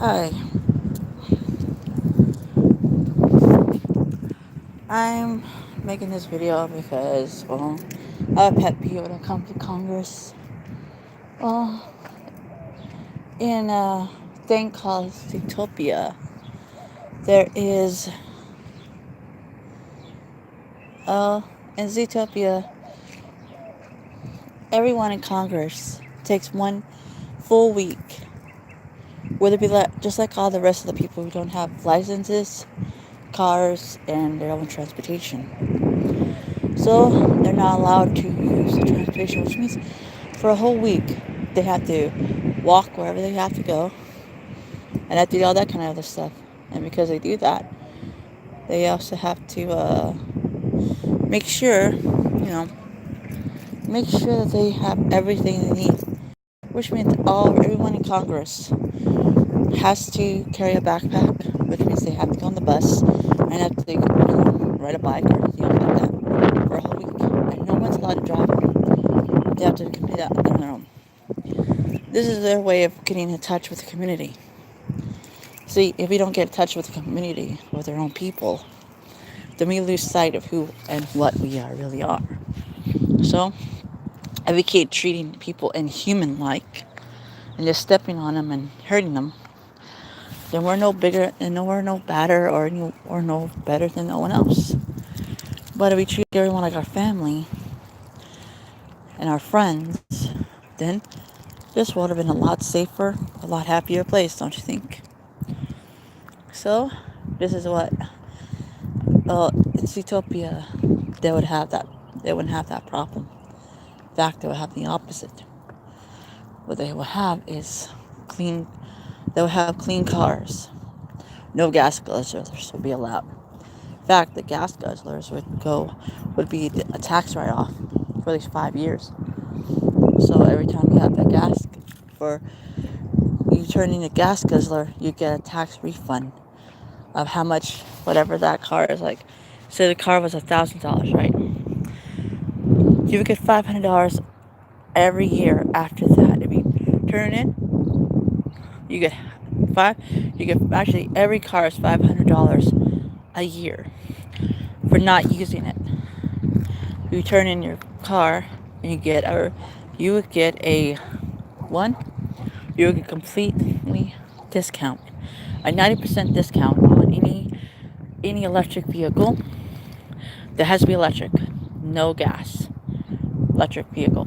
Hi, I'm making this video because, well, I have a pet peeve when it comes to Congress. Well, in a thing called Zootopia, there is, in Zootopia, everyone in Congress takes one full week, whether it be just like all the rest of the people who don't have licenses, cars, and their own transportation. So they're not allowed to use the transportation, which means for a whole week they have to walk wherever they have to go and have to do all that kind of other stuff. And because they do that, they also have to make sure, make sure that they have everything they need, which means everyone in Congress has to carry a backpack, which means they have to go on the bus and have to ride a bike or anything like that for a whole week. And no one's allowed to drive them. They have to complete that on their own. This is their way of getting in touch with the community. See, if we don't get in touch with the community, with our own people, then we lose sight of who and what really are. So, if we keep treating people inhuman-like and just stepping on them and hurting them, then we're no bigger and we're no badder or no better than no one else. But if we treat everyone like our family and our friends, then this world would have been a lot safer, a lot happier place, don't you think? So, this is what in Zootopia they would have that. They wouldn't have that problem. In fact, they would have the opposite. What they would have is clean. They would have clean cars. No gas guzzlers would be allowed. In fact, the gas guzzlers would be a tax write-off for at least 5 years. So every time you have that gas for you turn in a gas guzzler, you get a tax refund of how much whatever that car is like. Say the car was $1,000, right? You would get $500 every year after that. If you turn it in, you get five. You get actually every car is $500 a year for not using it. If you turn in your car and you would get a one. You would get completely discount, a 90% discount on any electric vehicle that has to be electric, no gas, electric vehicle.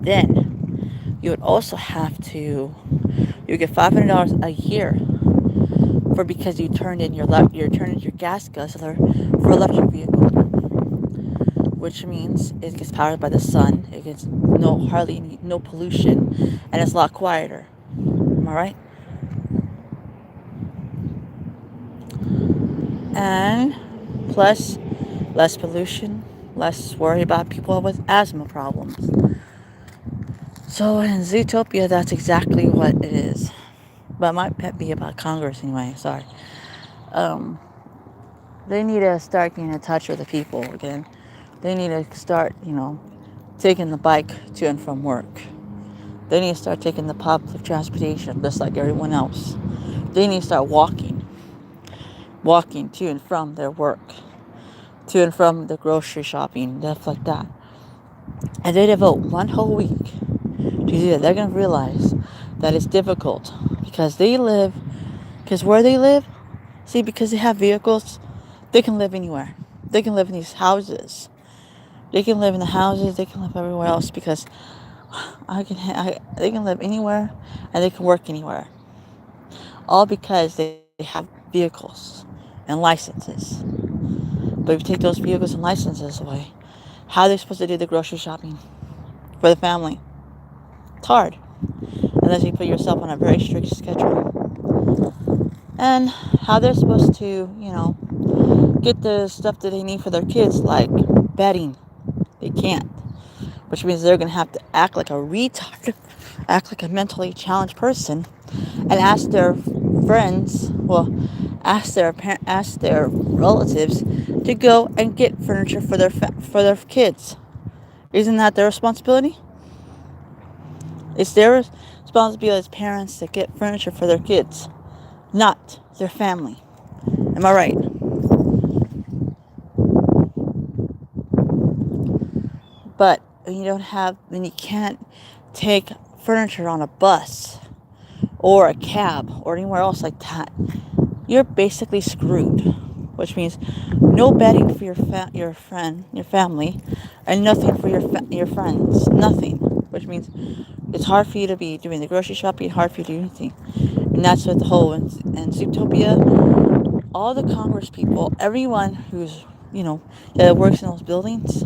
Then you would also have to you get $500 a year for because you turned in your gas guzzler for electric vehicle, which means it gets powered by the sun. It gets no pollution, and it's a lot quieter. Am I right? And plus, less pollution, less worry about people with asthma problems. So in Zootopia, that's exactly what it is. But my pet be about Congress anyway. Sorry. Um, they need to start getting in touch with the people again. They need to start, taking the bike to and from work. They need to start taking the public transportation just like everyone else. They need to start walking to and from their work, to and from the grocery shopping, stuff like that. And they devote one whole week to do that. They're going to realize that it's difficult because because where they live, see, because they have vehicles, they can live anywhere. They can live in these houses. They can live in the houses. They can live everywhere else because they can live anywhere and they can work anywhere. All because they have vehicles and licenses. But if you take those vehicles and licenses away, how are they supposed to do the grocery shopping for the family? It's hard unless you put yourself on a very strict schedule. And how they're supposed to, get the stuff that they need for their kids, like bedding. They can't. Which means they're going to have to act like a retard, act like a mentally challenged person, and ask their friends, ask their relatives to go and get furniture for their kids. Isn't that their responsibility? It's their responsibility as parents to get furniture for their kids, not their family. Am I right? But when you can't take furniture on a bus or a cab or anywhere else like that, you're basically screwed. Which means no bedding for your family, and nothing for your friends, nothing. Which means it's hard for you to be doing the grocery shopping, hard for you to do anything. And that's what the whole in Zootopia, all the Congress people, everyone who's that works in those buildings,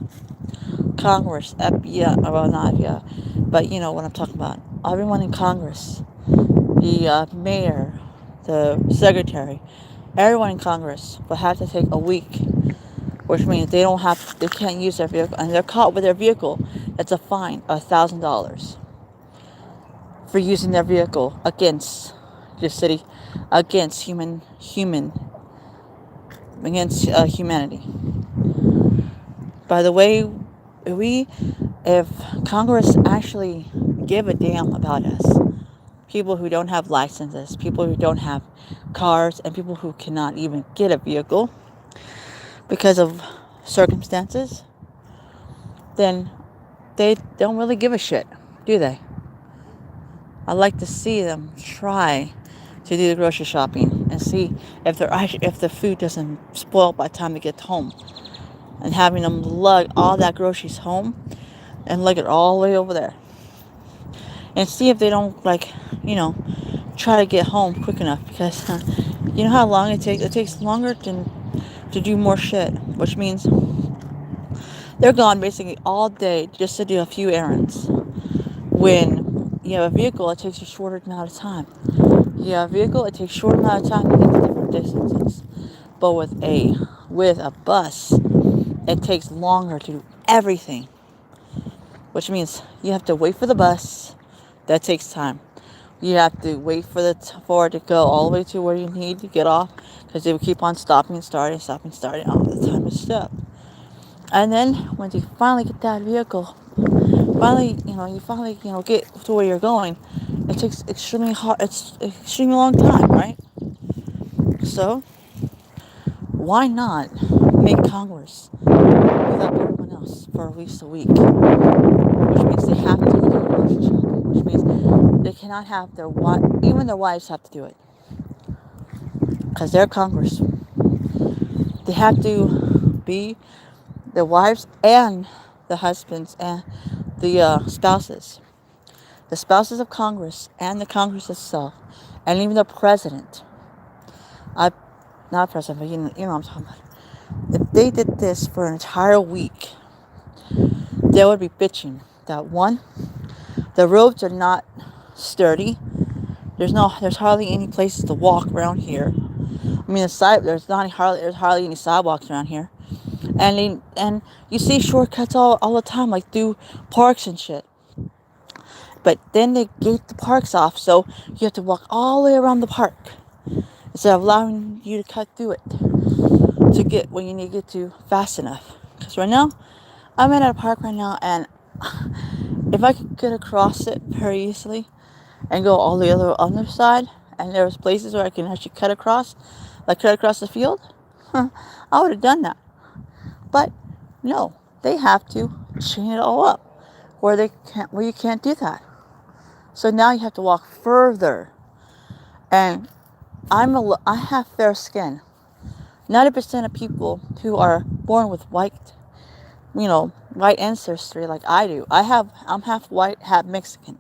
Congress, yeah, well not yeah, but you know what I'm talking about. Everyone in Congress, the mayor, the secretary, everyone in Congress will have to take a week, which means they can't use their vehicle, and they're caught with their vehicle. That's a fine, $1,000 for using their vehicle against the city, against against humanity. By the way, if Congress actually give a damn about us, people who don't have licenses, people who don't have cars, and people who cannot even get a vehicle because of circumstances, then they don't really give a shit, do they? I like to see them try to do the grocery shopping and see if if the food doesn't spoil by the time they get home, and having them lug all that groceries home and lug it all the way over there, and see if they don't try to get home quick enough, because you know how long it takes. It takes longer to do more shit, which means they're gone basically all day just to do a few errands. When you have a vehicle, it takes a shorter amount of time. You have a vehicle, it takes a short amount of time to get to different distances. But with a bus, it takes longer to do everything, which means you have to wait for the bus. That takes time. You have to wait for it to go all the way to where you need to get off, because they will keep on stopping and starting all the time and stuff. And then when you finally get that vehicle, you finally get to where you're going, it takes extremely hard. It's an extremely long time, right? So why not make Congress without everyone else for at least a week? Which means they have to do grocery shopping. Which means they cannot have even their wives have to do it, because they're Congress. They have to be the wives and the husbands and the spouses. The spouses of Congress and the Congress itself, and even the president. I, not president, but you know what I'm talking about. If they did this for an entire week, they would be bitching that one, the roads are not sturdy. There's hardly any places to walk around here. I mean, there's hardly any sidewalks around here, and you see shortcuts all the time, like through parks and shit. But then they gate the parks off, so you have to walk all the way around the park instead of allowing you to cut through it to get where you need to get to fast enough. Because right now, I'm at a park right now, and if I could get across it very easily and go all the other side, and there was places where I can actually cut across the field, I would have done that. But no, they have to chain it all up where you can't do that. So now you have to walk further, and I have fair skin. 90% of people who are born with white ancestry like I do. I'm half white, half Mexican.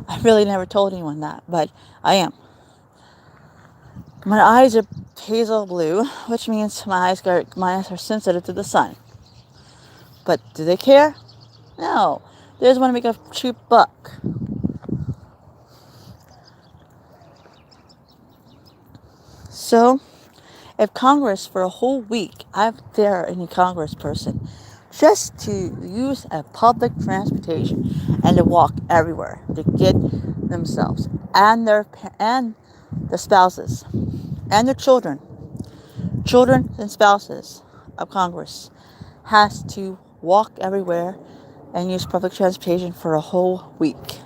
I really never told anyone that, but I am. My eyes are hazel blue, which means my eyes are sensitive to the sun. But do they care? No. They just want to make a cheap buck. So, if Congress for a whole week, I dare any Congress person just to use a public transportation and to walk everywhere to get themselves and the spouses and their children and spouses of Congress has to walk everywhere and use public transportation for a whole week.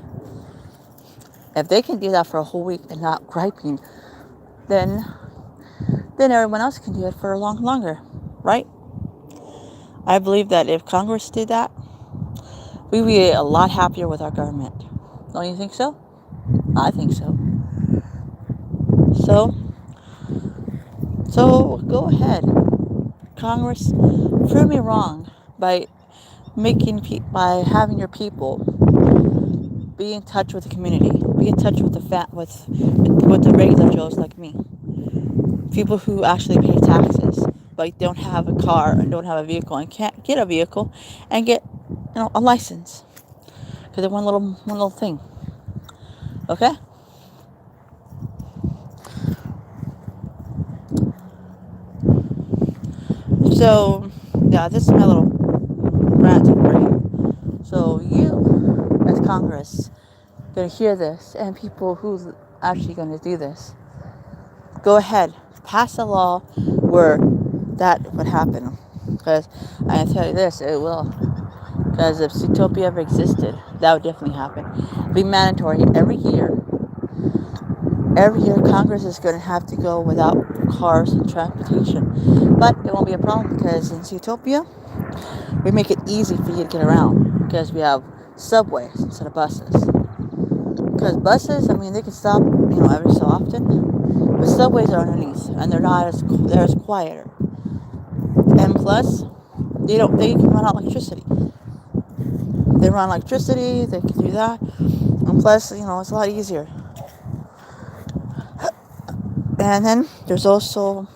If they can do that for a whole week and not griping, then everyone else can do it for a long longer, right? I believe that if Congress did that, we'd be a lot happier with our government. Don't you think so? I think so. So, go ahead, Congress. Prove me wrong by by having your people be in touch with the community, be in touch with the regular Joes like me, people who actually pay taxes, but don't have a car and don't have a vehicle and can't get a vehicle and get a license because of one little thing. Okay. So yeah, this is my little rant for you. So you, as Congress, gonna hear this, and people who's actually gonna do this, go ahead, pass a law where that would happen. Because I can tell you this, it will. Because if Zootopia ever existed, that would definitely happen. It'd be mandatory every year. Every year, Congress is going to have to go without cars and transportation. But it won't be a problem because in Zootopia, we make it easy for you to get around because we have subways instead of buses. Because buses, I mean, they can stop, every so often, but subways are underneath and they're as quieter. And plus, they can run out electricity. They run electricity, they can do that. And plus, it's a lot easier. And then there's also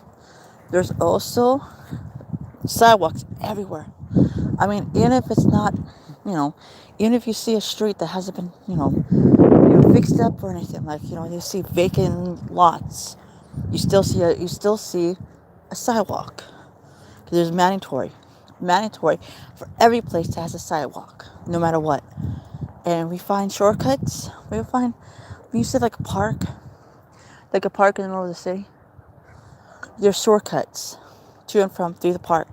sidewalks everywhere. I mean, even if it's not, even if you see a street that hasn't been, fixed up or anything, like, you see vacant lots, you still see a sidewalk. Because there's mandatory for every place that has a sidewalk, no matter what. And we find shortcuts. When you say like a park in the middle of the city, there's shortcuts to and from through the park.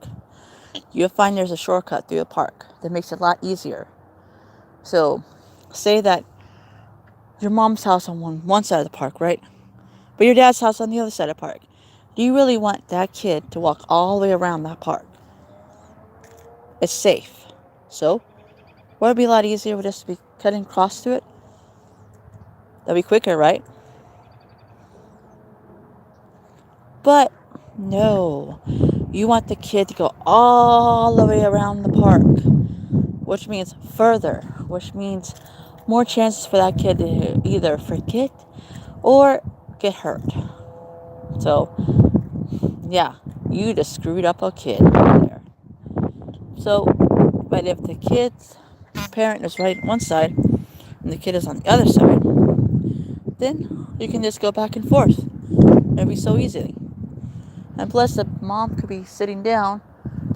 You'll find there's a shortcut through the park that makes it a lot easier. So, say that your mom's house on one side of the park, right? But your dad's house on the other side of the park. Do you really want that kid to walk all the way around that park? It's safe. So, would it be a lot easier with just be cutting across through it? That'd be quicker, right? But no, you want the kid to go all the way around the park, which means further, which means more chances for that kid to either forget or get hurt. So, yeah, you just screwed up a kid there. So, but if the kid's parent is right on one side and the kid is on the other side, then you can just go back and forth. It'd be so easy. And plus, the mom could be sitting down,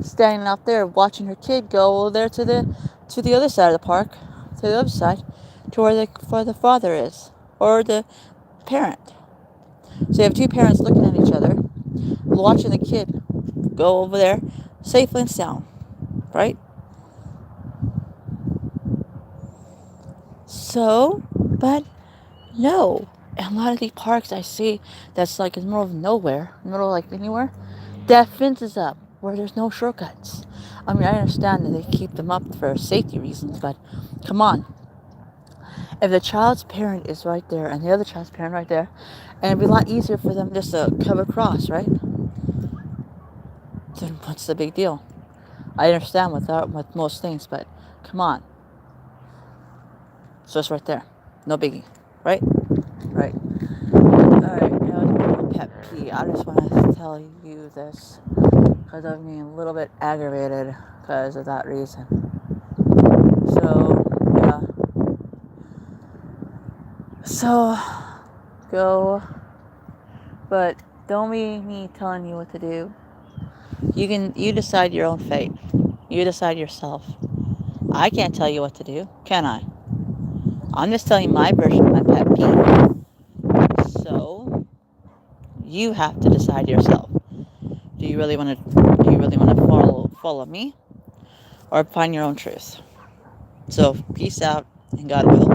standing out there, watching her kid go there to the other side of the park, to the other side, to where the father is, or the parent. So you have two parents looking at each other, watching the kid go over there, safely and sound, right? So, but no. And a lot of these parks I see that's like in the middle of nowhere, in the middle of like anywhere, that fence is up where there's no shortcuts. I mean, I understand that they keep them up for safety reasons, but come on. If the child's parent is right there and the other child's parent right there, and it'd be a lot easier for them just to come across, right? Then what's the big deal? I understand with most things, but come on. So it's right there. No biggie, right? Right. Alright, now it's my little pet peeve. I just want to tell you this because I'm being a little bit aggravated because of that reason. So, yeah. So, go. But don't be me telling you what to do. You decide your own fate. You decide yourself. I can't tell you what to do, can I? I'm just telling you my version of my pet peeve. So, you have to decide yourself. Do you really want to follow me or find your own truth? So, peace out and God will.